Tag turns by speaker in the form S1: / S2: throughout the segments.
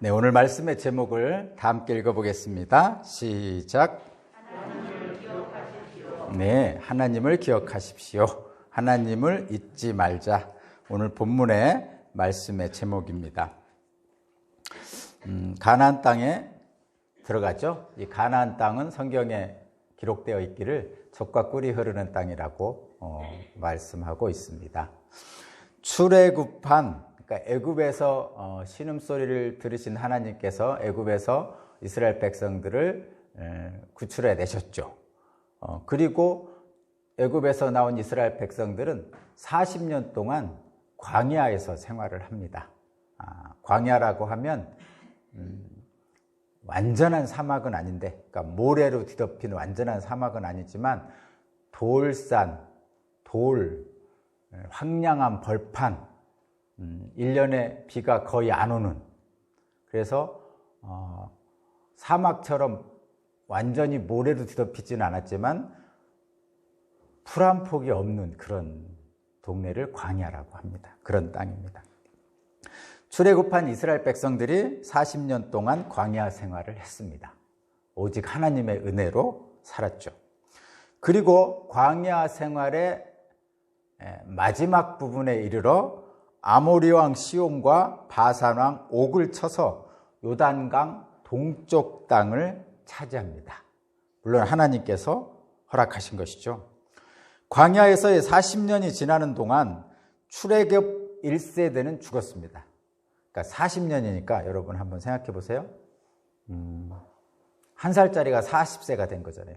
S1: 네, 오늘 말씀의 제목을 다 함께 읽어보겠습니다. 시작. 네, 하나님을 기억하십시오. 하나님을 잊지 말자. 오늘 본문의 말씀의 제목입니다. 가나안 땅에 들어가죠. 이 가나안 땅은 성경에 기록되어 있기를 젖과 꿀이 흐르는 땅이라고 말씀하고 있습니다. 출애굽한, 그러니까 애굽에서 신음소리를 들으신 하나님께서 애굽에서 이스라엘 백성들을 구출해 내셨죠. 그리고 애굽에서 나온 이스라엘 백성들은 40년 동안 광야에서 생활을 합니다. 광야라고 하면 완전한 사막은 아닌데, 그러니까 모래로 뒤덮인 완전한 사막은 아니지만 돌산, 돌, 황량한 벌판, 1년에 비가 거의 안 오는, 그래서 사막처럼 완전히 모래로 뒤덮이지는 않았지만 풀 한 폭이 없는 그런 동네를 광야라고 합니다. 그런 땅입니다. 출애굽한 이스라엘 백성들이 40년 동안 광야 생활을 했습니다. 오직 하나님의 은혜로 살았죠. 그리고 광야 생활의 마지막 부분에 이르러 아모리 왕 시온과 바산 왕 옥을 쳐서 요단강 동쪽 땅을 차지합니다. 물론 하나님께서 허락하신 것이죠. 광야에서의 40년이 지나는 동안 출애굽 1세대는 죽었습니다. 그러니까 40년이니까 여러분 한번 생각해 보세요. 한 살짜리가 40세가 된 거잖아요.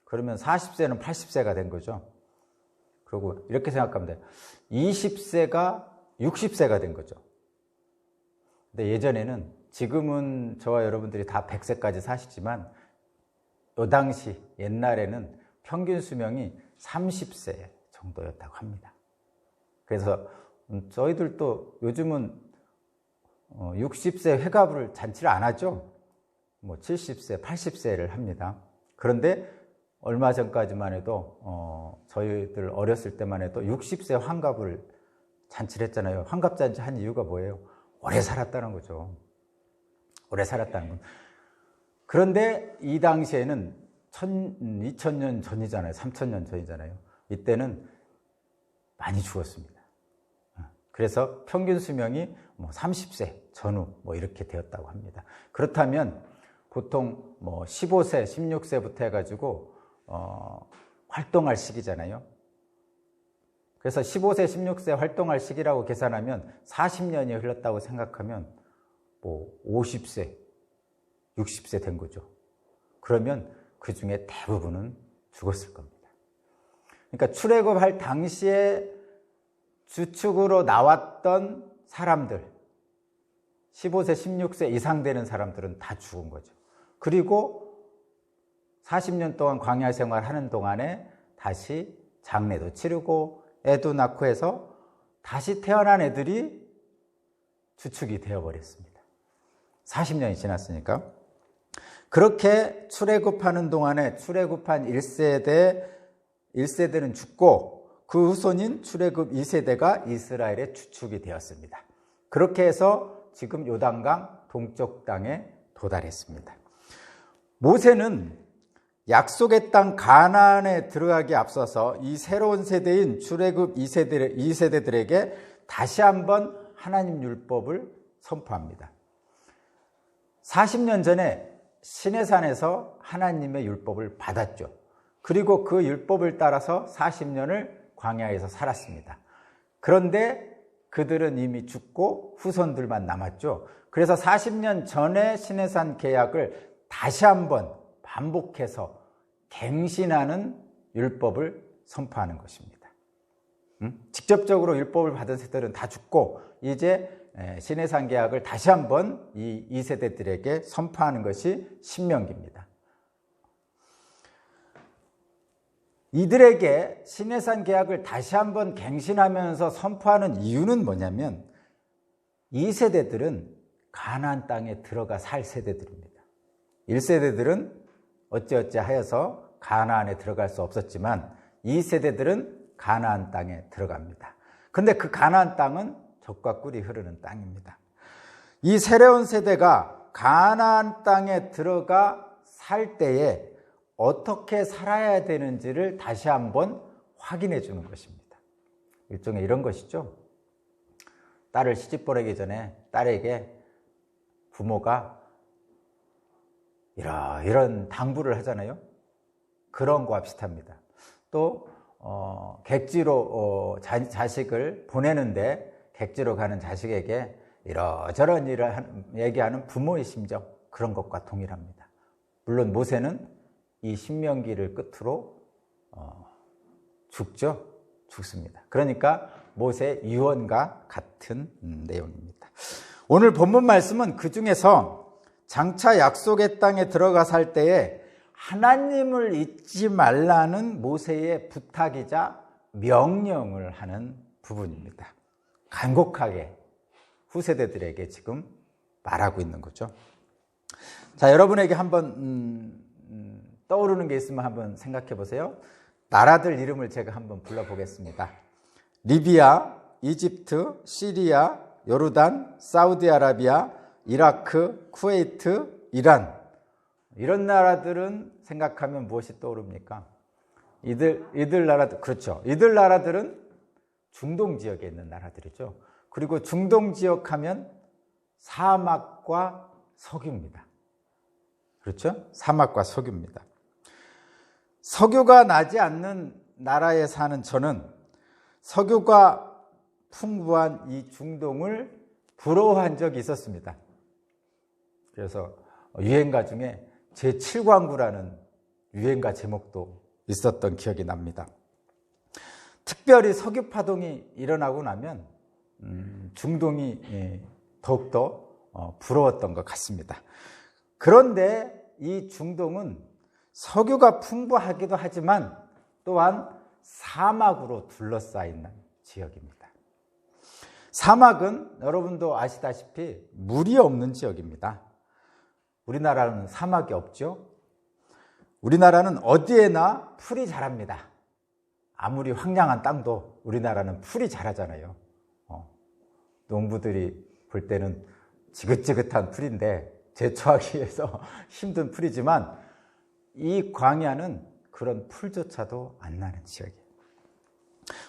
S1: 그러면 40세는 80세가 된 거죠. 그리고 이렇게 생각하면 돼요. 20세가 60세가 된 거죠. 근데 예전에는, 지금은 저와 여러분들이 다 100세까지 사시지만 이 당시 옛날에는 평균 수명이 30세 정도였다고 합니다. 그래서 저희들도 요즘은 60세 회갑을 잔치를 안 하죠. 70세, 80세를 합니다. 그런데 얼마 전까지만 해도 저희들 어렸을 때만 해도 60세 환갑을 잔치를 했잖아요. 환갑 잔치 한 이유가 뭐예요? 오래 살았다는 거죠. 오래 살았다는 건. 그런데 이 당시에는 2000년 전이잖아요. 3000년 전이잖아요. 이때는 많이 죽었습니다. 그래서 평균 수명이 30세 전후 이렇게 되었다고 합니다. 그렇다면 보통 15세, 16세부터 해가지고 활동할 시기잖아요. 그래서 15세, 16세 활동할 시기라고 계산하면 40년이 흘렀다고 생각하면 50세, 60세 된 거죠. 그러면 그 중에 대부분은 죽었을 겁니다. 그러니까 출애굽할 당시에 주축으로 나왔던 사람들, 15세, 16세 이상 되는 사람들은 다 죽은 거죠. 그리고 40년 동안 광야 생활하는 동안에 다시 장례도 치르고 애도 낳고 해서 다시 태어난 애들이 주축이 되어버렸습니다. 40년이 지났으니까. 그렇게 출애굽하는 동안에 출애굽한 1세대는 죽고 그 후손인 출애굽 2세대가 이스라엘의 주축이 되었습니다. 그렇게 해서 지금 요단강 동쪽 땅에 도달했습니다. 모세는 약속의 땅 가나안에 들어가기 앞서서 이 새로운 세대인 출애굽 2세대들에게 다시 한번 하나님 율법을 선포합니다. 40년 전에 시내산에서 하나님의 율법을 받았죠. 그리고 그 율법을 따라서 40년을 광야에서 살았습니다. 그런데 그들은 이미 죽고 후손들만 남았죠. 그래서 40년 전에 시내산 계약을 다시 한번 반복해서 갱신하는 율법을 선포하는 것입니다. 직접적으로 율법을 받은 세대들은 다 죽고 이제 시내산 계약을 다시 한번 이 2세대들에게 선포하는 것이 신명기입니다. 이들에게 시내산 계약을 다시 한번 갱신하면서 선포하는 이유는 뭐냐면 2세대들은 가나안 땅에 들어가 살 세대들입니다. 1세대들은 어찌어찌 하여서 가나안에 들어갈 수 없었지만 2세대들은 가나안 땅에 들어갑니다. 그런데 그 가나안 땅은 젖과 꿀이 흐르는 땅입니다. 이 새로운 세대가 가나안 땅에 들어가 살 때에 어떻게 살아야 되는지를 다시 한번 확인해 주는 것입니다. 일종의 이런 것이죠. 딸을 시집 보내기 전에 딸에게 부모가 이런 당부를 하잖아요. 그런 거와 비슷합니다. 또 객지로 자식을 보내는데 객지로 가는 자식에게 이러저런 일을 얘기하는 부모의 심정, 그런 것과 동일합니다. 물론 모세는 이 신명기를 끝으로 죽습니다. 그러니까 모세의 유언과 같은 내용입니다. 오늘 본문 말씀은 그 중에서 장차 약속의 땅에 들어가 살 때에 하나님을 잊지 말라는 모세의 부탁이자 명령을 하는 부분입니다. 간곡하게 후세대들에게 지금 말하고 있는 거죠. 자, 여러분에게 한번 떠오르는 게 있으면 한번 생각해 보세요. 나라들 이름을 제가 한번 불러보겠습니다. 리비아, 이집트, 시리아, 요르단, 사우디아라비아, 이라크, 쿠웨이트, 이란. 이런 나라들은 생각하면 무엇이 떠오릅니까? 이들 나라들, 그렇죠. 이들 나라들은 중동 지역에 있는 나라들이죠. 그리고 중동 지역 하면 사막과 석유입니다. 그렇죠? 사막과 석유입니다. 석유가 나지 않는 나라에 사는 저는 석유가 풍부한 이 중동을 부러워한 적이 있었습니다. 그래서 유행가 중에 제7광구라는 유행가 제목도 있었던 기억이 납니다. 특별히 석유 파동이 일어나고 나면 중동이 더욱더 부러웠던 것 같습니다. 그런데 이 중동은 석유가 풍부하기도 하지만 또한 사막으로 둘러싸인 지역입니다. 사막은 여러분도 아시다시피 물이 없는 지역입니다. 우리나라는 사막이 없죠. 우리나라는 어디에나 풀이 자랍니다. 아무리 황량한 땅도 우리나라는 풀이 자라잖아요. 농부들이 볼 때는 지긋지긋한 풀인데 제초하기 위해서 힘든 풀이지만 이 광야는 그런 풀조차도 안 나는 지역이에요.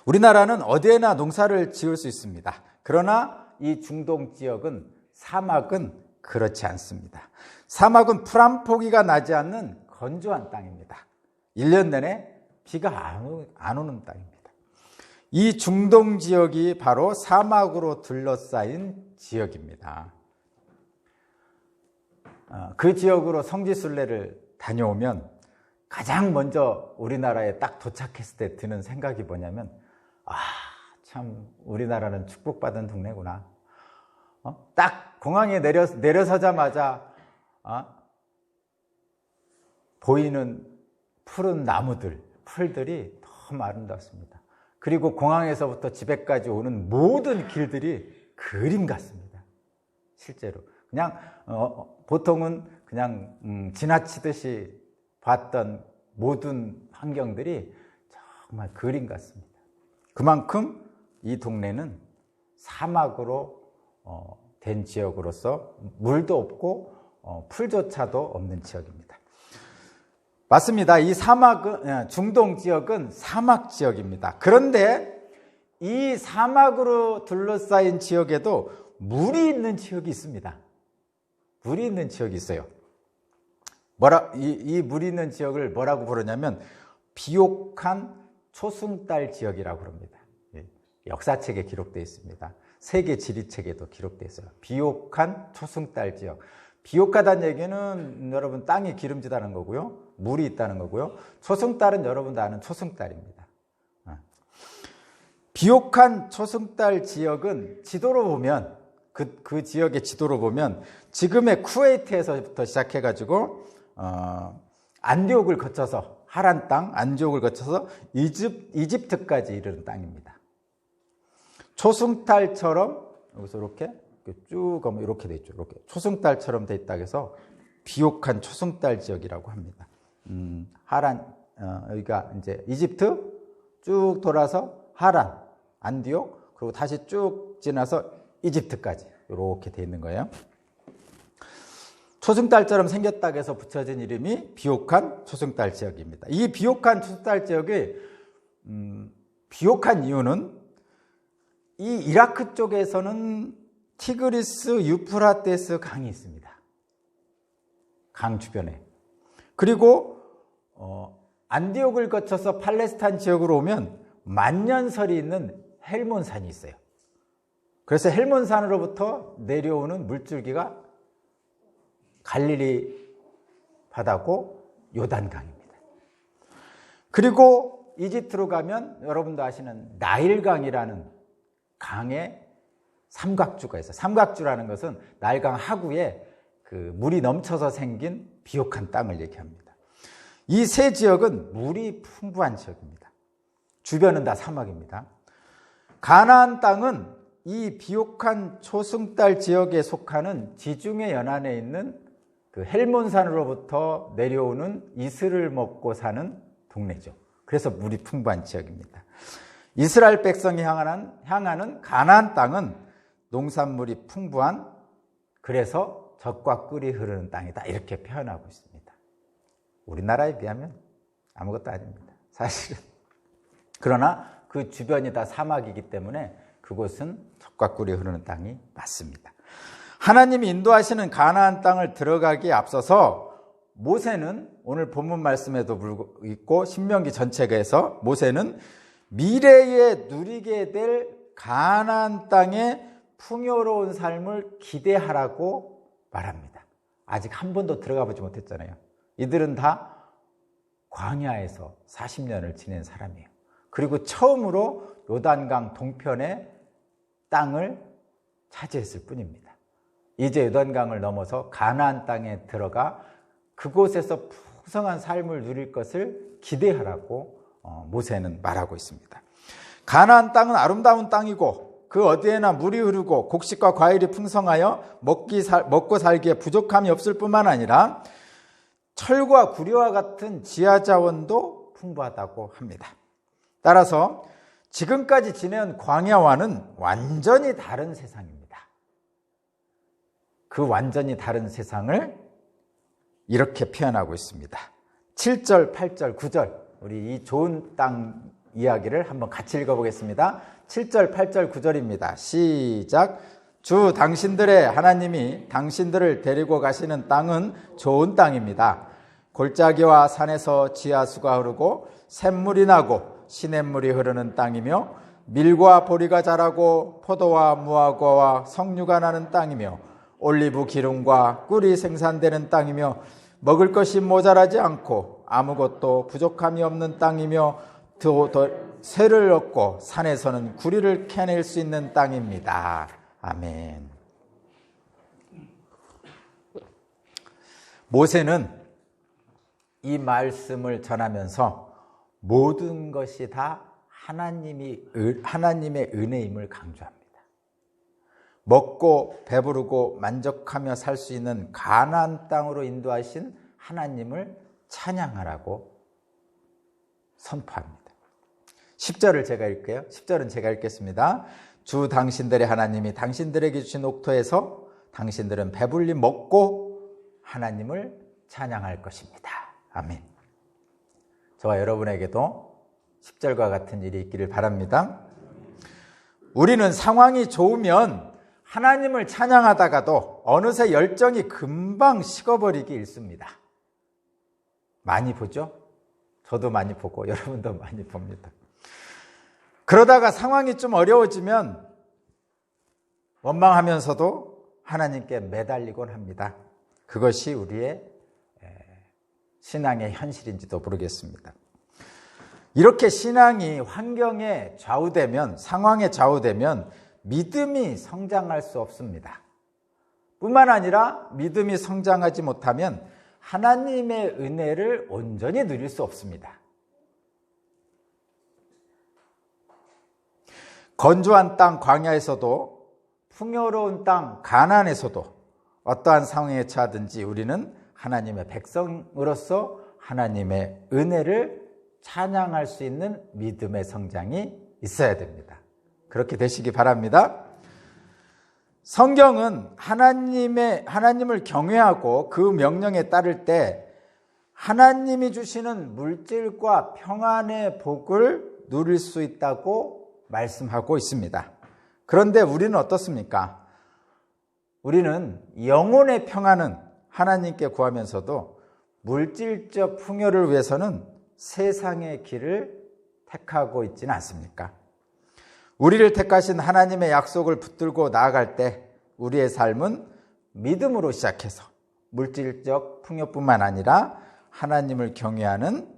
S1: 우리나라는 어디에나 농사를 지을 수 있습니다. 그러나 이 중동 지역은 사막은 그렇지 않습니다. 사막은 풀 한 포기가 나지 않는 건조한 땅입니다. 1년 내내 비가 안 오는 땅입니다. 이 중동 지역이 바로 사막으로 둘러싸인 지역입니다. 그 지역으로 성지순례를 다녀오면 가장 먼저 우리나라에 딱 도착했을 때 드는 생각이 뭐냐면 참 우리나라는 축복받은 동네구나. 딱 공항에 내려서자마자 보이는 푸른 나무들, 풀들이 너무 아름답습니다. 그리고 공항에서부터 집에까지 오는 모든 길들이 그림 같습니다. 실제로 그냥 보통은 그냥 지나치듯이 봤던 모든 환경들이 정말 그림 같습니다. 그만큼 이 동네는 사막으로 된 지역으로서 물도 없고 풀조차도 없는 지역입니다. 맞습니다. 이 중동 지역은 사막 지역입니다. 그런데 이 사막으로 둘러싸인 지역에도 물이 있는 지역이 있습니다. 물이 있는 지역이 있어요. 이 물이 있는 지역을 뭐라고 부르냐면 비옥한 초승달 지역이라고 부릅니다. 역사책에 기록되어 있습니다. 세계 지리책에도 기록되어 있어요. 비옥한 초승달 지역. 비옥하다는 얘기는 여러분 땅이 기름지다는 거고요. 물이 있다는 거고요. 초승달은 여러분도 아는 초승달입니다. 비옥한 초승달 지역은 지도로 보면 그 지역의 지도로 보면 지금의 쿠웨이트에서부터 시작해가지고 안디옥을 거쳐서 하란 땅, 안디옥을 거쳐서 이집트까지 이르는 땅입니다. 초승달처럼 여기서 이렇게 쭉 가면 이렇게 돼 있죠. 이렇게 초승달처럼 돼 있다고 해서 비옥한 초승달 지역이라고 합니다. 하란 여기가 이제 이집트 쭉 돌아서 하란, 안디옥 그리고 다시 쭉 지나서 이집트까지 이렇게 돼 있는 거예요. 초승달처럼 생겼다고 해서 붙여진 이름이 비옥한 초승달 지역입니다. 이 비옥한 초승달 지역이 비옥한 이유는 이 이라크 쪽에서는 티그리스 유프라테스 강이 있습니다. 강 주변에. 그리고 안디옥을 거쳐서 팔레스타인 지역으로 오면 만년설이 있는 헬몬산이 있어요. 그래서 헬몬산으로부터 내려오는 물줄기가 갈릴리 바다고 요단강입니다. 그리고 이집트로 가면 여러분도 아시는 나일강이라는 강에 삼각주가 있어요. 삼각주라는 것은 나일강 하구에 그 물이 넘쳐서 생긴 비옥한 땅을 얘기합니다. 이 세 지역은 물이 풍부한 지역입니다. 주변은 다 사막입니다. 가나안 땅은 이 비옥한 초승달 지역에 속하는 지중해 연안에 있는 그 헬몬산으로부터 내려오는 이슬을 먹고 사는 동네죠. 그래서 물이 풍부한 지역입니다. 이스라엘 백성이 향하는 가나안 땅은 농산물이 풍부한, 그래서 젖과 꿀이 흐르는 땅이다, 이렇게 표현하고 있습니다. 우리나라에 비하면 아무것도 아닙니다, 사실은. 그러나 그 주변이 다 사막이기 때문에 그곳은 젖과 꿀이 흐르는 땅이 맞습니다. 하나님이 인도하시는 가나안 땅을 들어가기에 앞서서 모세는, 오늘 본문 말씀에도 있고 신명기 전체에서 모세는 미래에 누리게 될 가나안 땅의 풍요로운 삶을 기대하라고 말합니다. 아직 한 번도 들어가 보지 못했잖아요. 이들은 다 광야에서 40년을 지낸 사람이에요. 그리고 처음으로 요단강 동편의 땅을 차지했을 뿐입니다. 이제 요단강을 넘어서 가나안 땅에 들어가 그곳에서 풍성한 삶을 누릴 것을 기대하라고 모세는 말하고 있습니다. 가나안 땅은 아름다운 땅이고 그 어디에나 물이 흐르고 곡식과 과일이 풍성하여 먹고 살기에 부족함이 없을 뿐만 아니라 철과 구려와 같은 지하 자원도 풍부하다고 합니다. 따라서 지금까지 지내온 광야와는 완전히 다른 세상입니다. 그 완전히 다른 세상을 이렇게 표현하고 있습니다. 7절, 8절, 9절, 우리 이 좋은 땅 이야기를 한번 같이 읽어보겠습니다. 7절, 8절, 9절입니다. 시작. 주 당신들의 하나님이 당신들을 데리고 가시는 땅은 좋은 땅입니다. 골짜기와 산에서 지하수가 흐르고 샘물이 나고 시냇물이 흐르는 땅이며 밀과 보리가 자라고 포도와 무화과와 석류가 나는 땅이며 올리브 기름과 꿀이 생산되는 땅이며 먹을 것이 모자라지 않고 아무것도 부족함이 없는 땅이며 새를 얻고 산에서는 구리를 캐낼 수 있는 땅입니다. 아멘. 모세는 이 말씀을 전하면서 모든 것이 다 하나님의 은혜임을 강조합니다. 먹고 배부르고 만족하며 살 수 있는 가나안 땅으로 인도하신 하나님을 찬양하라고 선포합니다. 10절을 제가 읽게요. 10절은 제가 읽겠습니다. 주 당신들의 하나님이 당신들에게 주신 옥토에서 당신들은 배불리 먹고 하나님을 찬양할 것입니다. 아멘. 저와 여러분에게도 10절과 같은 일이 있기를 바랍니다. 우리는 상황이 좋으면 하나님을 찬양하다가도 어느새 열정이 금방 식어버리기 일쑤입니다. 많이 보죠? 저도 많이 보고 여러분도 많이 봅니다. 그러다가 상황이 좀 어려워지면 원망하면서도 하나님께 매달리곤 합니다. 그것이 우리의 신앙의 현실인지도 모르겠습니다. 이렇게 신앙이 환경에 좌우되면, 상황에 좌우되면 믿음이 성장할 수 없습니다. 뿐만 아니라 믿음이 성장하지 못하면 하나님의 은혜를 온전히 누릴 수 없습니다. 건조한 땅 광야에서도 풍요로운 땅 가나안에서도 어떠한 상황에 처하든지 우리는 하나님의 백성으로서 하나님의 은혜를 찬양할 수 있는 믿음의 성장이 있어야 됩니다. 그렇게 되시기 바랍니다. 성경은 하나님을 경외하고 그 명령에 따를 때 하나님이 주시는 물질과 평안의 복을 누릴 수 있다고 말씀하고 있습니다. 그런데 우리는 어떻습니까? 우리는 영혼의 평안은 하나님께 구하면서도 물질적 풍요를 위해서는 세상의 길을 택하고 있지는 않습니까? 우리를 택하신 하나님의 약속을 붙들고 나아갈 때 우리의 삶은 믿음으로 시작해서 물질적 풍요뿐만 아니라 하나님을 경외하는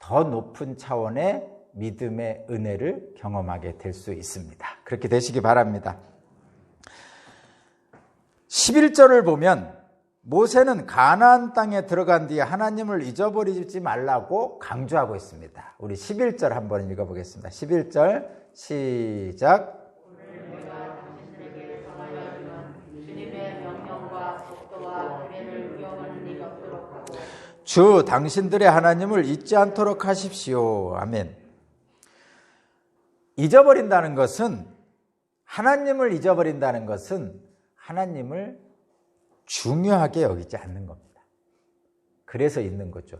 S1: 더 높은 차원의 믿음의 은혜를 경험하게 될 수 있습니다. 그렇게 되시기 바랍니다. 11절을 보면 모세는 가나안 땅에 들어간 뒤에 하나님을 잊어버리지 말라고 강조하고 있습니다. 우리 11절 한번 읽어보겠습니다. 11절 시작. 주 당신들의 하나님을 잊지 않도록 하십시오. 아멘. 잊어버린다는 것은, 하나님을 잊어버린다는 것은 하나님을 중요하게 여기지 않는 겁니다. 그래서 잊는 거죠.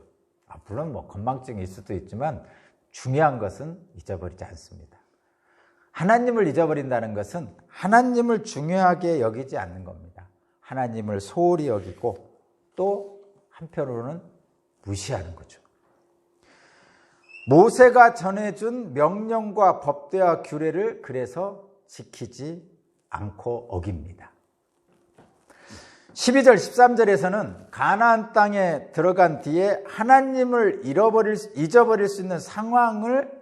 S1: 물론 건망증이 있을 수도 있지만 중요한 것은 잊어버리지 않습니다. 하나님을 잊어버린다는 것은 하나님을 중요하게 여기지 않는 겁니다. 하나님을 소홀히 여기고 또 한편으로는 무시하는 거죠. 모세가 전해준 명령과 법대와 규례를 그래서 지키지 않고 어깁니다. 12절 13절에서는 가나안 땅에 들어간 뒤에 하나님을 잊어버릴 수 있는 상황을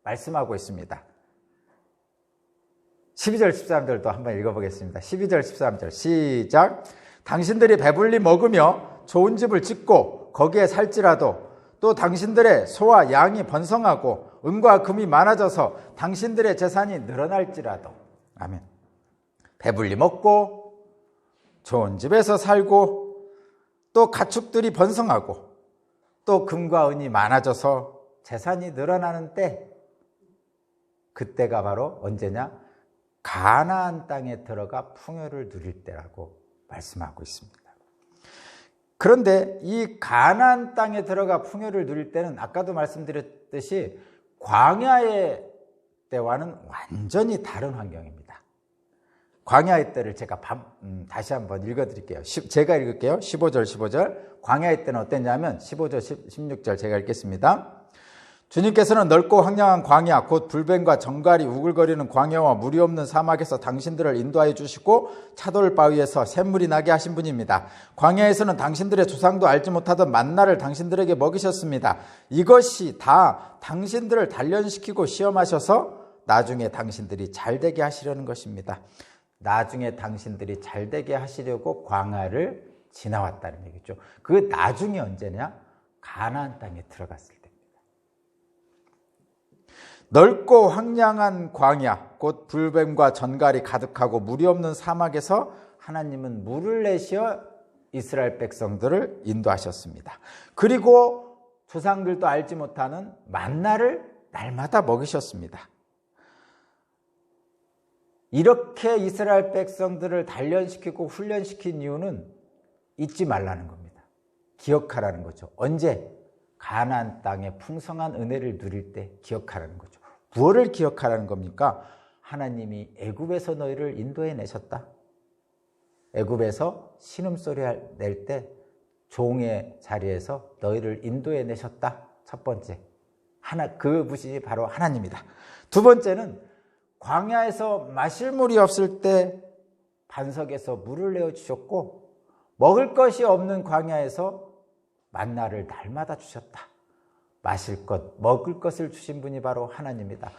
S1: 말씀하고 있습니다. 12절 13절도 한번 읽어보겠습니다. 12절 13절 시작. 당신들이 배불리 먹으며 좋은 집을 짓고 거기에 살지라도 또 당신들의 소와 양이 번성하고 은과 금이 많아져서 당신들의 재산이 늘어날지라도. 아멘. 배불리 먹고 좋은 집에서 살고 또 가축들이 번성하고 또 금과 은이 많아져서 재산이 늘어나는 때, 그때가 바로 언제냐? 가나안 땅에 들어가 풍요를 누릴 때라고 말씀하고 있습니다. 그런데 이 가나안 땅에 들어가 풍요를 누릴 때는 아까도 말씀드렸듯이 광야의 때와는 완전히 다른 환경입니다. 광야의 때를 제가 다시 한번 읽어드릴게요. 제가 읽을게요. 15절. 광야의 때는 어땠냐면 15절, 16절 제가 읽겠습니다. 주님께서는 넓고 황량한 광야, 곧 불뱀과 정갈이 우글거리는 광야와 물이 없는 사막에서 당신들을 인도하여 주시고 차돌 바위에서 샘물이 나게 하신 분입니다. 광야에서는 당신들의 조상도 알지 못하던 만나를 당신들에게 먹이셨습니다. 이것이 다 당신들을 단련시키고 시험하셔서 나중에 당신들이 잘되게 하시려는 것입니다. 나중에 당신들이 잘되게 하시려고 광야를 지나왔다는 얘기죠. 그 나중에 언제냐? 가나안 땅에 들어갔을 때. 넓고 황량한 광야, 곧 불뱀과 전갈이 가득하고 물이 없는 사막에서 하나님은 물을 내시어 이스라엘 백성들을 인도하셨습니다. 그리고 조상들도 알지 못하는 만나를 날마다 먹이셨습니다. 이렇게 이스라엘 백성들을 단련시키고 훈련시킨 이유는 잊지 말라는 겁니다. 기억하라는 거죠. 언제? 가나안 땅의 풍성한 은혜를 누릴 때 기억하라는 거죠. 무엇을 기억하라는 겁니까? 하나님이 애굽에서 너희를 인도해 내셨다. 애굽에서 신음소리 낼 때 종의 자리에서 너희를 인도해 내셨다. 첫 번째, 그분이 바로 하나님이다. 두 번째는 광야에서 마실 물이 없을 때 반석에서 물을 내어주셨고, 먹을 것이 없는 광야에서 만나를 날마다 주셨다. 마실 것, 먹을 것을 주신 분이 바로 하나님이다.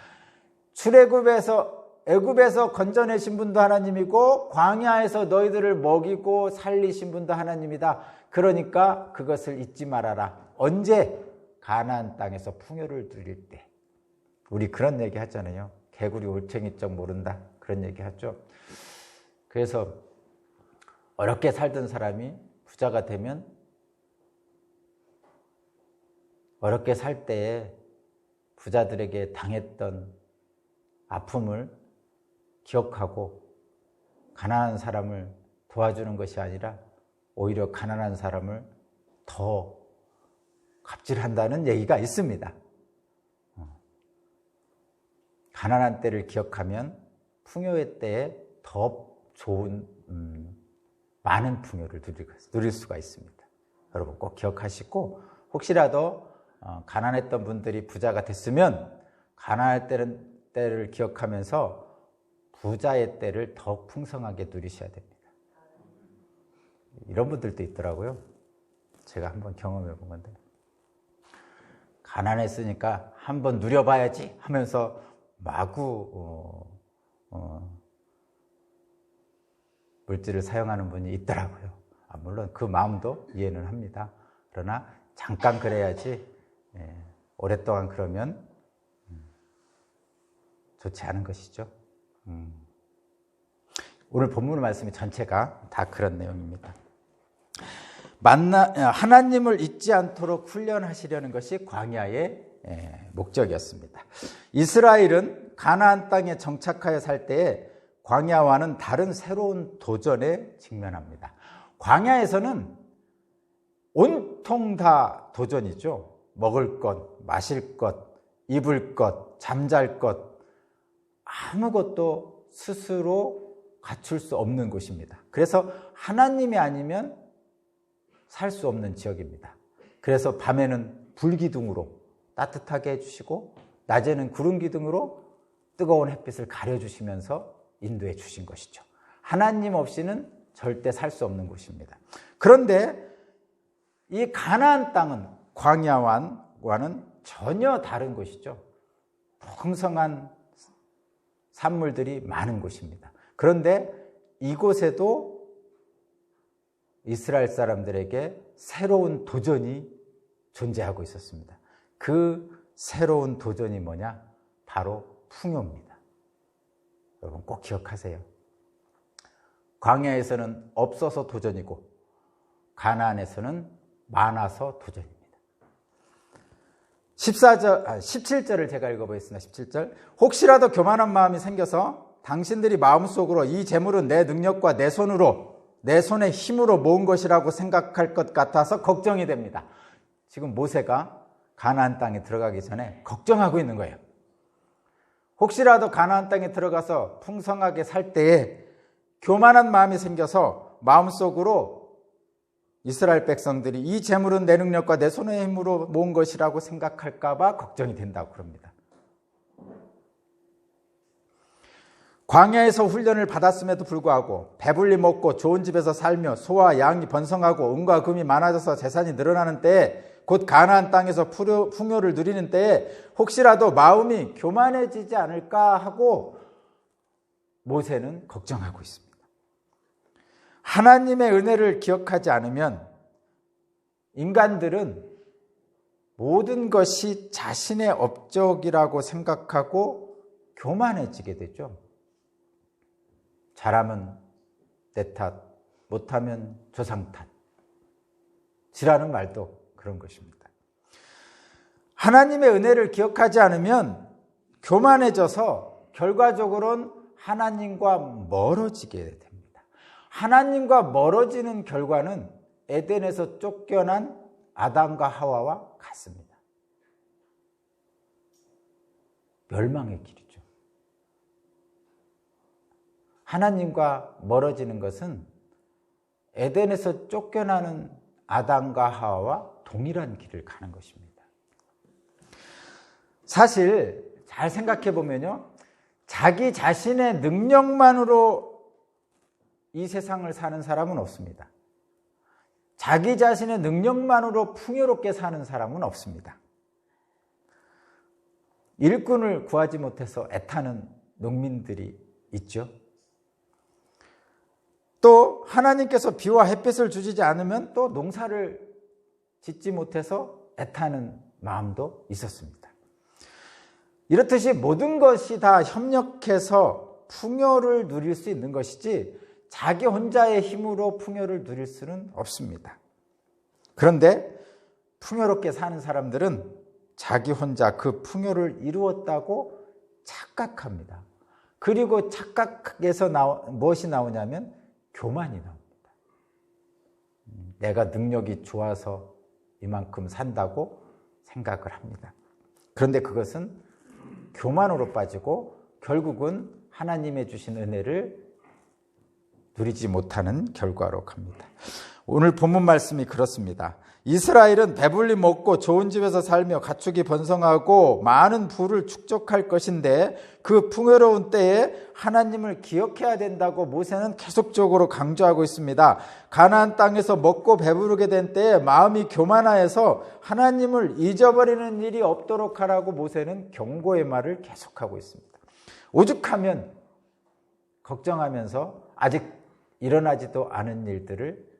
S1: 애굽에서 건져내신 분도 하나님이고 광야에서 너희들을 먹이고 살리신 분도 하나님이다. 그러니까 그것을 잊지 말아라. 언제? 가나안 땅에서 풍요를 누릴 때. 우리 그런 얘기 하잖아요. 개구리 올챙이 쩍 모른다. 그런 얘기 하죠. 그래서 어렵게 살던 사람이 부자가 되면 어렵게 살 때에 부자들에게 당했던 아픔을 기억하고 가난한 사람을 도와주는 것이 아니라 오히려 가난한 사람을 더 갑질한다는 얘기가 있습니다. 가난한 때를 기억하면 풍요의 때에 더 좋은 많은 풍요를 누릴 수가 있습니다. 여러분 꼭 기억하시고, 혹시라도 가난했던 분들이 부자가 됐으면 가난할 때를 기억하면서 부자의 때를 더 풍성하게 누리셔야 됩니다. 이런 분들도 있더라고요. 제가 한번 경험해 본 건데, 가난했으니까 한번 누려봐야지 하면서 마구 물질을 사용하는 분이 있더라고요. 물론 그 마음도 이해는 합니다. 그러나 잠깐 그래야지 오랫동안 그러면 좋지 않은 것이죠. 오늘 본문 말씀이 전체가 다 그런 내용입니다. 하나님을 잊지 않도록 훈련하시려는 것이 광야의 목적이었습니다. 이스라엘은 가나안 땅에 정착하여 살 때에 광야와는 다른 새로운 도전에 직면합니다. 광야에서는 온통 다 도전이죠. 먹을 것, 마실 것, 입을 것, 잠잘 것, 아무것도 스스로 갖출 수 없는 곳입니다. 그래서 하나님이 아니면 살 수 없는 지역입니다. 그래서 밤에는 불기둥으로 따뜻하게 해주시고 낮에는 구름기둥으로 뜨거운 햇빛을 가려주시면서 인도해 주신 것이죠. 하나님 없이는 절대 살 수 없는 곳입니다. 그런데 이 가나안 땅은 광야와는 전혀 다른 곳이죠. 풍성한 산물들이 많은 곳입니다. 그런데 이곳에도 이스라엘 사람들에게 새로운 도전이 존재하고 있었습니다. 그 새로운 도전이 뭐냐? 바로 풍요입니다. 여러분 꼭 기억하세요. 광야에서는 없어서 도전이고 가나안에서는 많아서 도전입니다. 17절을 제가 읽어보겠습니다. 17절. 혹시라도 교만한 마음이 생겨서 당신들이 마음속으로 이 재물은 내 능력과 내 손의 힘으로 모은 것이라고 생각할 것 같아서 걱정이 됩니다. 지금 모세가 가나안 땅에 들어가기 전에 걱정하고 있는 거예요. 혹시라도 가나안 땅에 들어가서 풍성하게 살 때에 교만한 마음이 생겨서 마음속으로 이스라엘 백성들이 이 재물은 내 능력과 내 손의 힘으로 모은 것이라고 생각할까 봐 걱정이 된다고 그럽니다. 광야에서 훈련을 받았음에도 불구하고 배불리 먹고 좋은 집에서 살며 소와 양이 번성하고 은과 금이 많아져서 재산이 늘어나는 때에, 곧 가나안 땅에서 풍요를 누리는 때에 혹시라도 마음이 교만해지지 않을까 하고 모세는 걱정하고 있습니다. 하나님의 은혜를 기억하지 않으면 인간들은 모든 것이 자신의 업적이라고 생각하고 교만해지게 되죠. 잘하면 내 탓, 못하면 조상 탓. 지라는 말도 그런 것입니다. 하나님의 은혜를 기억하지 않으면 교만해져서 결과적으로는 하나님과 멀어지게 됩니다. 하나님과 멀어지는 결과는 에덴에서 쫓겨난 아담과 하와와 같습니다. 멸망의 길이죠. 하나님과 멀어지는 것은 에덴에서 쫓겨나는 아담과 하와와 동일한 길을 가는 것입니다. 사실 잘 생각해 보면요, 자기 자신의 능력만으로 이 세상을 사는 사람은 없습니다. 자기 자신의 능력만으로 풍요롭게 사는 사람은 없습니다. 일꾼을 구하지 못해서 애타는 농민들이 있죠. 또 하나님께서 비와 햇빛을 주시지 않으면 또 농사를 짓지 못해서 애타는 마음도 있었습니다. 이렇듯이 모든 것이 다 협력해서 풍요를 누릴 수 있는 것이지 자기 혼자의 힘으로 풍요를 누릴 수는 없습니다. 그런데 풍요롭게 사는 사람들은 자기 혼자 그 풍요를 이루었다고 착각합니다. 그리고 착각에서 무엇이 나오냐면 교만이 나옵니다. 내가 능력이 좋아서 이만큼 산다고 생각을 합니다. 그런데 그것은 교만으로 빠지고 결국은 하나님의 주신 은혜를 누리지 못하는 결과로 갑니다. 오늘 본문 말씀이 그렇습니다. 이스라엘은 배불리 먹고 좋은 집에서 살며 가축이 번성하고 많은 부를 축적할 것인데 그 풍요로운 때에 하나님을 기억해야 된다고 모세는 계속적으로 강조하고 있습니다. 가나안 땅에서 먹고 배부르게 된 때에 마음이 교만하여서 하나님을 잊어버리는 일이 없도록 하라고 모세는 경고의 말을 계속하고 있습니다. 오죽하면 걱정하면서 아직 일어나지도 않은 일들을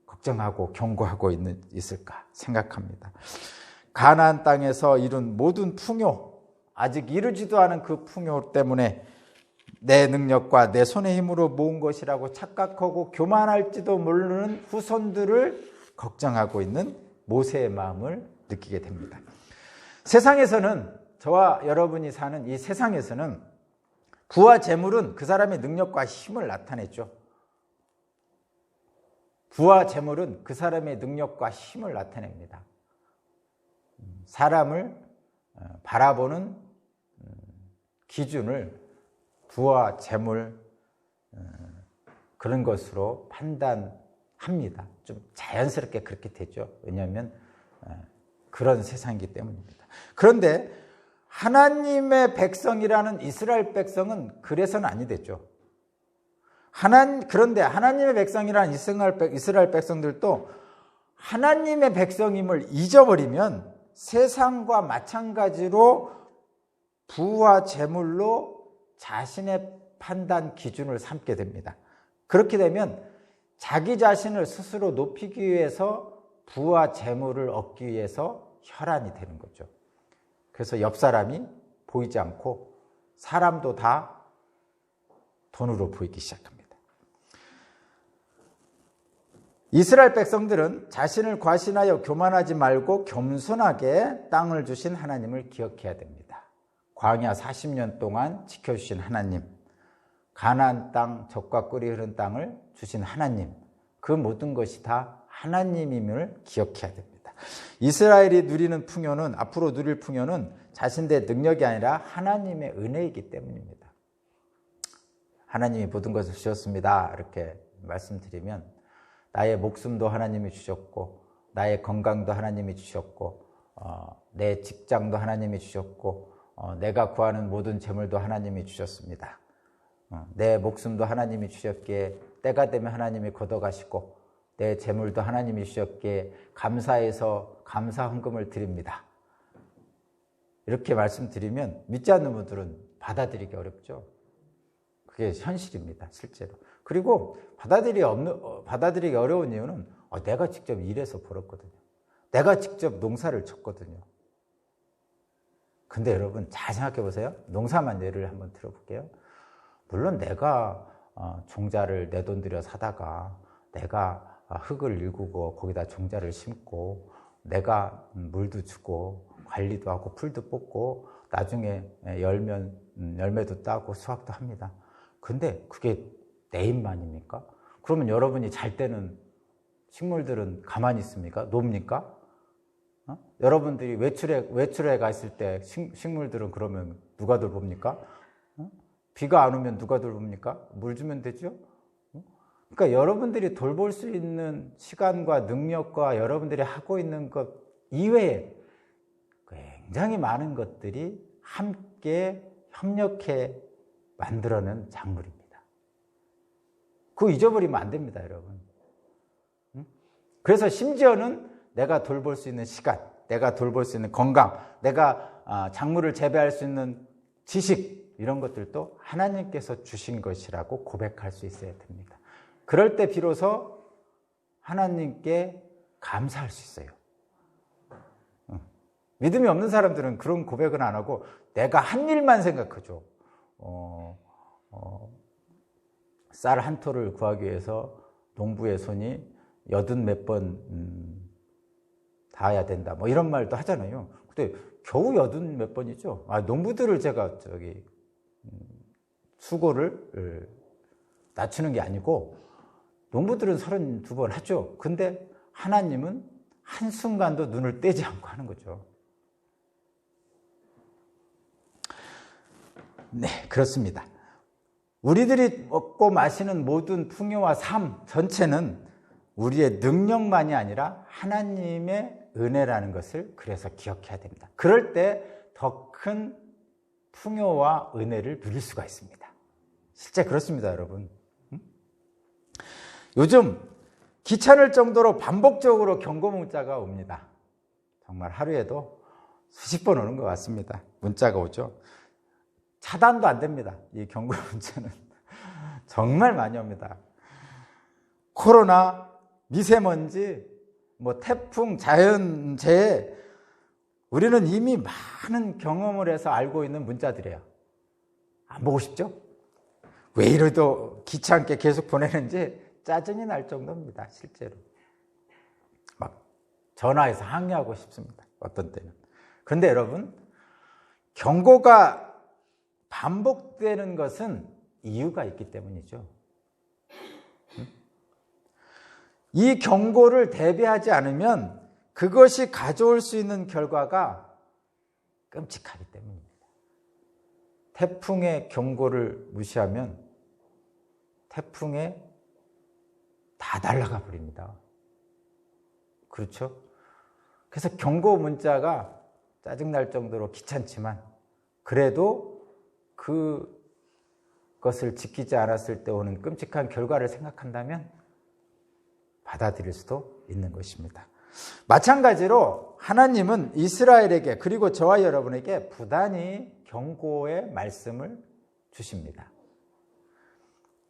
S1: 걱정하고 경고하고 있을까 생각합니다. 가나안 땅에서 이룬 모든 풍요, 아직 이루지도 않은 그 풍요 때문에 내 능력과 내 손의 힘으로 모은 것이라고 착각하고 교만할지도 모르는 후손들을 걱정하고 있는 모세의 마음을 느끼게 됩니다. 세상에서는, 저와 여러분이 사는 이 세상에서는 부와 재물은 그 사람의 능력과 힘을 나타냈죠. 부와 재물은 그 사람의 능력과 힘을 나타냅니다. 사람을 바라보는 기준을 부와 재물, 그런 것으로 판단합니다. 좀 자연스럽게 그렇게 되죠. 왜냐하면 그런 세상이기 때문입니다. 그런데 하나님의 백성이라는 이스라엘 백성은 그래서는 아니 됐죠. 그런데 하나님의 백성이라는 이스라엘 백성들도 하나님의 백성임을 잊어버리면 세상과 마찬가지로 부와 재물로 자신의 판단 기준을 삼게 됩니다. 그렇게 되면 자기 자신을 스스로 높이기 위해서 부와 재물을 얻기 위해서 혈안이 되는 거죠. 그래서 옆 사람이 보이지 않고 사람도 다 돈으로 보이기 시작합니다. 이스라엘 백성들은 자신을 과신하여 교만하지 말고 겸손하게 땅을 주신 하나님을 기억해야 됩니다. 광야 40년 동안 지켜주신 하나님, 가나안 땅, 젖과 꿀이 흐른 땅을 주신 하나님, 그 모든 것이 다 하나님임을 기억해야 됩니다. 이스라엘이 누리는 풍요는, 앞으로 누릴 풍요는 자신들의 능력이 아니라 하나님의 은혜이기 때문입니다. 하나님이 모든 것을 주셨습니다. 이렇게 말씀드리면 나의 목숨도 하나님이 주셨고, 나의 건강도 하나님이 주셨고, 내 직장도 하나님이 주셨고, 내가 구하는 모든 재물도 하나님이 주셨습니다. 내 목숨도 하나님이 주셨기에 때가 되면 하나님이 걷어가시고, 내 재물도 하나님이 주셨기에 감사해서 감사 헌금을 드립니다. 이렇게 말씀드리면 믿지 않는 분들은 받아들이기 어렵죠. 그게 현실입니다, 실제로. 그리고 받아들이기 어려운 이유는 내가 직접 일해서 벌었거든요. 내가 직접 농사를 쳤거든요. 근데 여러분 잘 생각해 보세요. 농사만 예를 한번 들어볼게요. 물론 내가 종자를 내 돈 들여 사다가 내가 흙을 일구고 거기다 종자를 심고 내가 물도 주고 관리도 하고 풀도 뽑고 나중에 열매도 따고 수확도 합니다. 근데 그게 내 입만입니까? 그러면 여러분이 잘 때는 식물들은 가만히 있습니까? 놉니까? 여러분들이 외출에 가 있을 때 식물들은 그러면 누가 돌봅니까? 비가 안 오면 누가 돌봅니까? 물 주면 되죠? 그러니까 여러분들이 돌볼 수 있는 시간과 능력과 여러분들이 하고 있는 것 이외에 굉장히 많은 것들이 함께 협력해 만들어낸 작물입니다. 그거 잊어버리면 안 됩니다, 여러분. 그래서 심지어는 내가 돌볼 수 있는 시간, 내가 돌볼 수 있는 건강, 내가 작물을 재배할 수 있는 지식, 이런 것들도 하나님께서 주신 것이라고 고백할 수 있어야 됩니다. 그럴 때 비로소 하나님께 감사할 수 있어요. 믿음이 없는 사람들은 그런 고백은 안 하고 내가 한 일만 생각하죠. 쌀 한 톨을 구하기 위해서 농부의 손이 80몇 번 닿아야 된다. 뭐 이런 말도 하잖아요. 근데 겨우 80몇 번이죠. 농부들을 제가 수고를 낮추는 게 아니고 농부들은 32번 하죠. 근데 하나님은 한순간도 눈을 떼지 않고 하는 거죠. 네, 그렇습니다. 우리들이 먹고 마시는 모든 풍요와 삶 전체는 우리의 능력만이 아니라 하나님의 은혜라는 것을 그래서 기억해야 됩니다. 그럴 때 더 큰 풍요와 은혜를 누릴 수가 있습니다. 실제 그렇습니다, 여러분. 요즘 귀찮을 정도로 반복적으로 경고 문자가 옵니다. 정말 하루에도 수십 번 오는 것 같습니다. 문자가 오죠. 차단도 안 됩니다. 이 경고 문자는 정말 많이 옵니다. 코로나, 미세먼지, 태풍, 자연재해, 우리는 이미 많은 경험을 해서 알고 있는 문자들이에요. 안 보고 싶죠? 왜 이래도 귀찮게 계속 보내는지 짜증이 날 정도입니다. 실제로 막 전화해서 항의하고 싶습니다. 어떤 때는. 그런데 여러분, 경고가 반복되는 것은 이유가 있기 때문이죠. 이 경고를 대비하지 않으면 그것이 가져올 수 있는 결과가 끔찍하기 때문입니다. 태풍의 경고를 무시하면 태풍에 다 날아가 버립니다. 그렇죠? 그래서 경고 문자가 짜증날 정도로 귀찮지만 그래도 그것을 지키지 않았을 때 오는 끔찍한 결과를 생각한다면 받아들일 수도 있는 것입니다. 마찬가지로 하나님은 이스라엘에게 그리고 저와 여러분에게 부단히 경고의 말씀을 주십니다.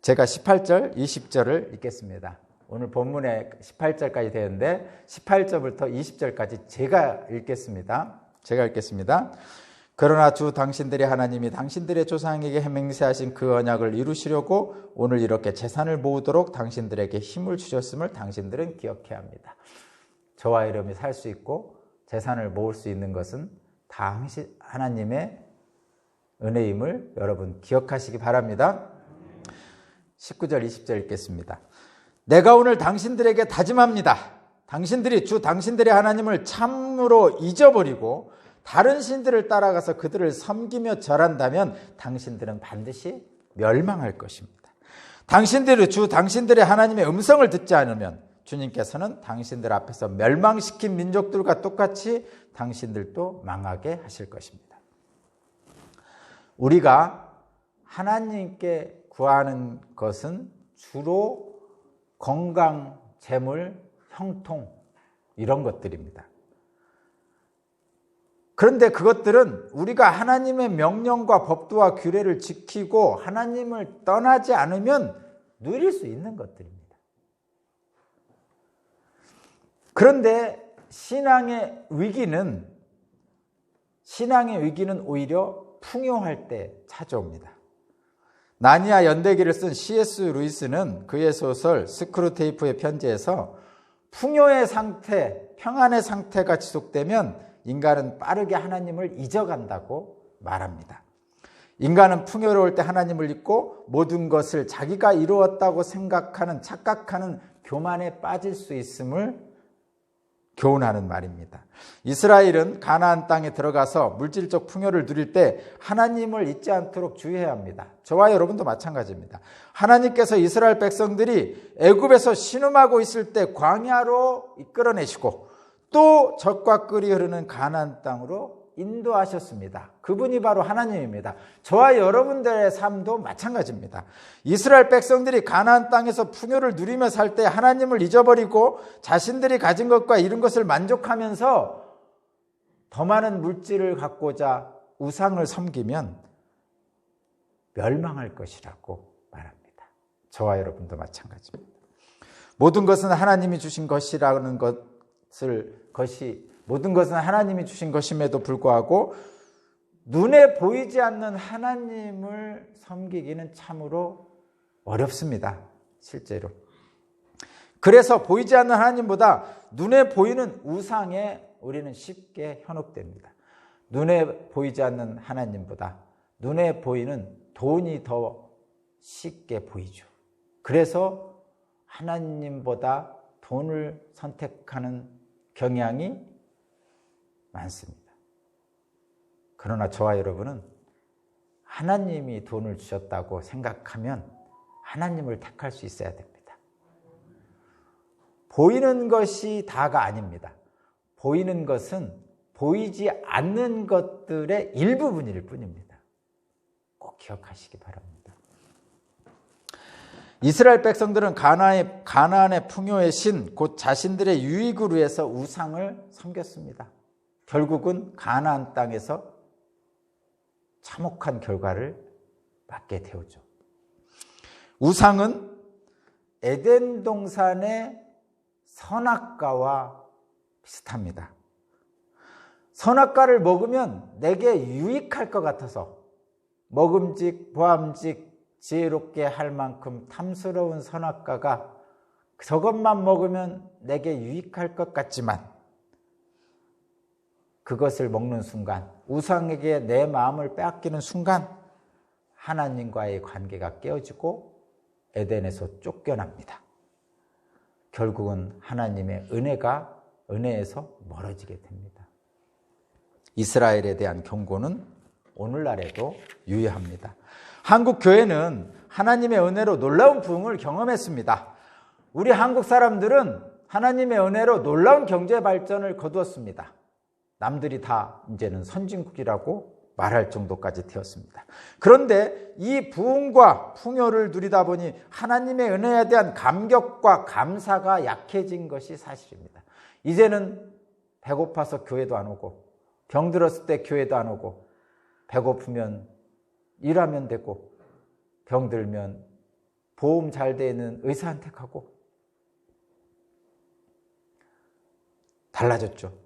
S1: 제가 18절, 20절을 읽겠습니다. 오늘 본문에 18절까지 되는데 18절부터 20절까지 제가 읽겠습니다. 그러나 주 당신들의 하나님이 당신들의 조상에게 맹세하신 그 언약을 이루시려고 오늘 이렇게 재산을 모으도록 당신들에게 힘을 주셨음을 당신들은 기억해야 합니다. 저와 여러분이 살 수 있고 재산을 모을 수 있는 것은 다 하나님의 은혜임을 여러분 기억하시기 바랍니다. 19절, 20절 읽겠습니다. 내가 오늘 당신들에게 다짐합니다. 당신들이 주 당신들의 하나님을 참으로 잊어버리고 다른 신들을 따라가서 그들을 섬기며 절한다면 당신들은 반드시 멸망할 것입니다. 당신들이 주 당신들의 하나님의 음성을 듣지 않으면 주님께서는 당신들 앞에서 멸망시킨 민족들과 똑같이 당신들도 망하게 하실 것입니다. 우리가 하나님께 구하는 것은 주로 건강, 재물, 형통 이런 것들입니다. 그런데 그것들은 우리가 하나님의 명령과 법도와 규례를 지키고 하나님을 떠나지 않으면 누릴 수 있는 것들입니다. 그런데 신앙의 위기는 오히려 풍요할 때 찾아옵니다. 나니아 연대기를 쓴 C.S. 루이스는 그의 소설 스크루테이프의 편지에서 풍요의 상태, 평안의 상태가 지속되면 인간은 빠르게 하나님을 잊어간다고 말합니다. 인간은 풍요로울 때 하나님을 잊고 모든 것을 자기가 이루었다고 착각하는 교만에 빠질 수 있음을 교훈하는 말입니다. 이스라엘은 가나안 땅에 들어가서 물질적 풍요를 누릴 때 하나님을 잊지 않도록 주의해야 합니다. 저와 여러분도 마찬가지입니다. 하나님께서 이스라엘 백성들이 애굽에서 신음하고 있을 때 광야로 이끌어내시고 또 젖과 꿀이 흐르는 가나안 땅으로 인도하셨습니다. 그분이 바로 하나님입니다. 저와 여러분들의 삶도 마찬가지입니다. 이스라엘 백성들이 가나안 땅에서 풍요를 누리며 살 때 하나님을 잊어버리고 자신들이 가진 것과 이룬 것을 만족하면서 더 많은 물질을 갖고자 우상을 섬기면 멸망할 것이라고 말합니다. 저와 여러분도 마찬가지입니다. 모든 것은 하나님이 주신 것이라는 모든 것은 하나님이 주신 것임에도 불구하고 눈에 보이지 않는 하나님을 섬기기는 참으로 어렵습니다. 실제로. 그래서 보이지 않는 하나님보다 눈에 보이는 우상에 우리는 쉽게 현혹됩니다. 눈에 보이지 않는 하나님보다 눈에 보이는 돈이 더 쉽게 보이죠. 그래서 하나님보다 돈을 선택하는 경향이 많습니다. 그러나 저와 여러분은 하나님이 돈을 주셨다고 생각하면 하나님을 택할 수 있어야 됩니다. 보이는 것이 다가 아닙니다. 보이는 것은 보이지 않는 것들의 일부분일 뿐입니다. 꼭 기억하시기 바랍니다. 이스라엘 백성들은 가나안의 풍요의 신, 곧 자신들의 유익을 위해서 우상을 섬겼습니다. 결국은 가나안 땅에서 참혹한 결과를 맞게 되었죠. 우상은 에덴 동산의 선악과와 비슷합니다. 선악과를 먹으면 내게 유익할 것 같아서 먹음직, 보암직, 지혜롭게 할 만큼 탐스러운 선악과가 저것만 먹으면 내게 유익할 것 같지만 그것을 먹는 순간, 우상에게 내 마음을 빼앗기는 순간 하나님과의 관계가 깨어지고 에덴에서 쫓겨납니다. 결국은 하나님의 은혜에서 멀어지게 됩니다. 이스라엘에 대한 경고는 오늘날에도 유효합니다. 한국 교회는 하나님의 은혜로 놀라운 부흥을 경험했습니다. 우리 한국 사람들은 하나님의 은혜로 놀라운 경제 발전을 거두었습니다. 남들이 다 이제는 선진국이라고 말할 정도까지 되었습니다. 그런데 이 부흥과 풍요를 누리다 보니 하나님의 은혜에 대한 감격과 감사가 약해진 것이 사실입니다. 이제는 배고파서 교회도 안 오고, 병들었을 때 교회도 안 오고, 배고프면 일하면 되고, 병들면 보험 잘 되는 의사한테 가고, 달라졌죠.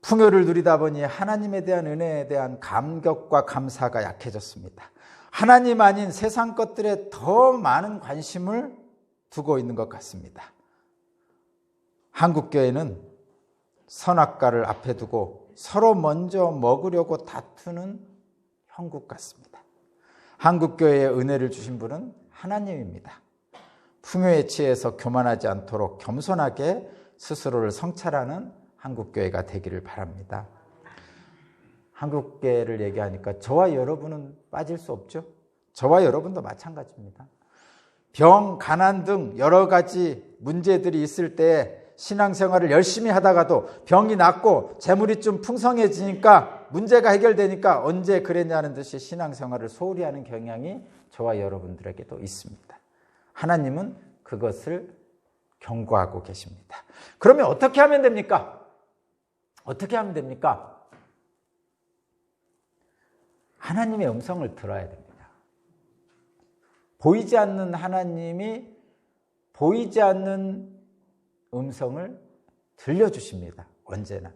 S1: 풍요를 누리다 보니 하나님에 대한 은혜에 대한 감격과 감사가 약해졌습니다. 하나님 아닌 세상 것들에 더 많은 관심을 두고 있는 것 같습니다. 한국교회는 선악과를 앞에 두고 서로 먼저 먹으려고 다투는 형국 같습니다. 한국교회에 은혜를 주신 분은 하나님입니다. 풍요에 취해서 교만하지 않도록 겸손하게 스스로를 성찰하는 한국교회가 되기를 바랍니다. 한국교회를 얘기하니까 저와 여러분은 빠질 수 없죠. 저와 여러분도 마찬가지입니다. 병, 가난 등 여러 가지 문제들이 있을 때 신앙생활을 열심히 하다가도 병이 낫고 재물이 좀 풍성해지니까 문제가 해결되니까 언제 그랬냐는 듯이 신앙생활을 소홀히 하는 경향이 저와 여러분들에게도 있습니다. 하나님은 그것을 경고하고 계십니다. 그러면 어떻게 하면 됩니까? 어떻게 하면 됩니까? 하나님의 음성을 들어야 됩니다. 보이지 않는 하나님이 보이지 않는 음성을 들려주십니다. 언제나.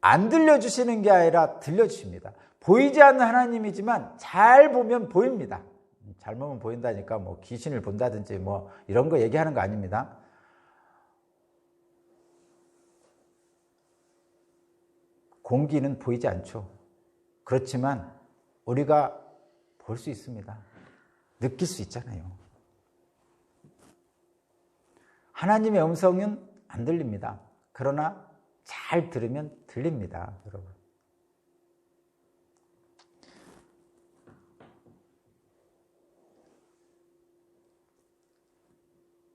S1: 안 들려주시는 게 아니라 들려주십니다. 보이지 않는 하나님이지만 잘 보면 보입니다. 잘 보면 보인다니까 뭐 귀신을 본다든지 뭐 이런 거 얘기하는 거 아닙니다. 공기는 보이지 않죠. 그렇지만 우리가 볼 수 있습니다. 느낄 수 있잖아요. 하나님의 음성은 안 들립니다. 그러나 잘 들으면 들립니다, 여러분.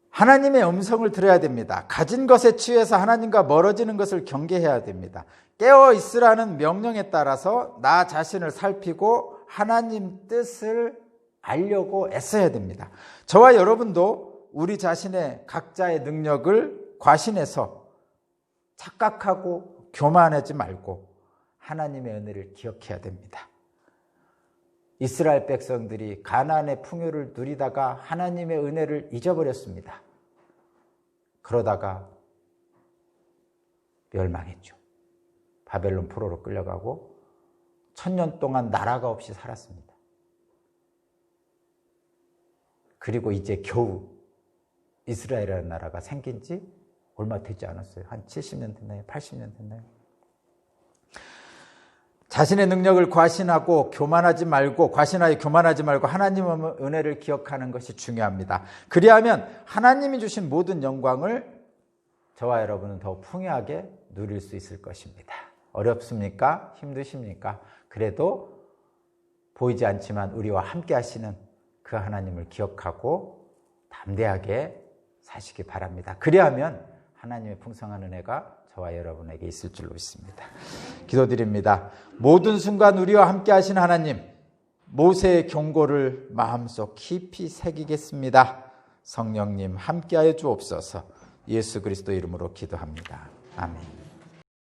S1: 하나님의 음성을 들어야 됩니다. 가진 것에 취해서 하나님과 멀어지는 것을 경계해야 됩니다. 깨어 있으라는 명령에 따라서 나 자신을 살피고 하나님 뜻을 알려고 애써야 됩니다. 저와 여러분도 우리 자신의 각자의 능력을 과신해서 착각하고 교만하지 말고 하나님의 은혜를 기억해야 됩니다. 이스라엘 백성들이 가나안의 풍요를 누리다가 하나님의 은혜를 잊어버렸습니다. 그러다가 멸망했죠. 바벨론 포로로 끌려가고 1000년 동안 나라가 없이 살았습니다. 그리고 이제 겨우 이스라엘이라는 나라가 생긴 지 얼마 되지 않았어요. 한 70년 됐나요? 80년 됐나요? 자신의 능력을 과신하고 교만하지 말고 하나님의 은혜를 기억하는 것이 중요합니다. 그리하면 하나님이 주신 모든 영광을 저와 여러분은 더 풍요하게 누릴 수 있을 것입니다. 어렵습니까? 힘드십니까? 그래도 보이지 않지만 우리와 함께 하시는 그 하나님을 기억하고 담대하게 사시기 바랍니다. 그리하면 하나님의 풍성한 은혜가 저와 여러분에게 있을 줄로 믿습니다. 기도드립니다. 모든 순간 우리와 함께 하신 하나님, 모세의 경고를 마음속 깊이 새기겠습니다. 성령님 함께하여 주옵소서. 예수 그리스도 이름으로 기도합니다. 아멘.